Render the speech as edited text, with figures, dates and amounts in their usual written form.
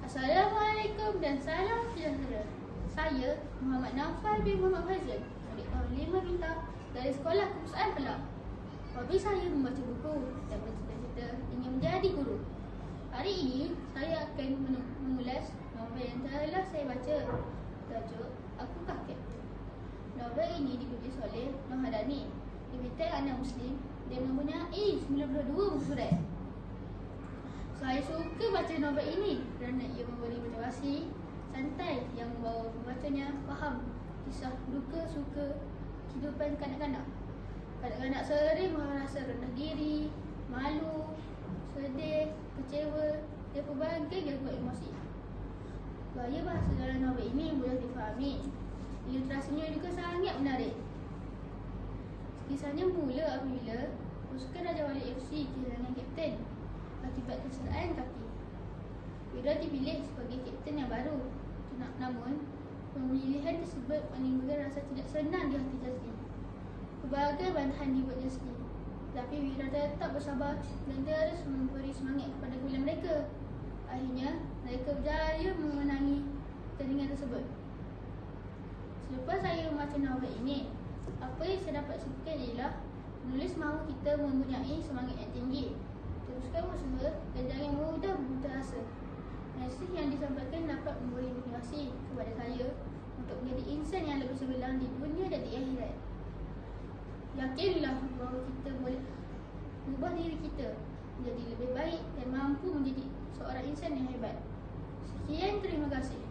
Assalamualaikum dan salam sejahtera. Saya Muhammad Naufal bin Muhammad Fazil, murid tahun 5 Bintang dari Sekolah Kemusuhan Pelang. Hobi saya membaca buku dan bercita-cita ingin menjadi guru. Hari ini saya akan mengulas novel yang telah saya baca. Tajuk Akukah Kapten. Novel ini ditulis oleh Nur Hadani, bintang anak Muslim dan mempunyai 92 buku surat. Saya suka baca novel ini kerana ia memberi motivasi santai yang membawa pembacanya faham kisah duka suka kehidupan kanak-kanak. Kanak-kanak sering merasa rendah diri, malu, sedih, kecewa dan pelbagai gangguan emosi. Gaya bahasa dalam novel ini mudah difahami. Ilustrasinya juga sangat menarik. Kisahnya mula apabila pasukan Raja Wali FC kehilangan kapten akibat kecederaan kaki. Wira dipilih sebagai kapten yang baru. Namun, pemilihan tersebut menimbulkan rasa tidak senang di hati Jazli. Pelbagai bantahan dibuat Jazli, tapi Wira tetap bersabar dan terus memberi semangat kepada gulam mereka. Akhirnya, mereka berjaya memenangi pertandingan tersebut. Selepas saya membaca novel ini, apa yang saya dapat simpulkan ialah penulis mahu kita mempunyai semangat yang tinggi, teruskan usaha dan jangan mudah berputus asa. Mesej yang disampaikan dapat memberi motivasi kepada saya untuk menjadi insan yang lebih cemerlang di dunia dan di akhirat. Yakinlah bahawa kita boleh mengubah diri kita menjadi lebih baik dan mampu menjadi seorang insan yang hebat. Sekian, terima kasih.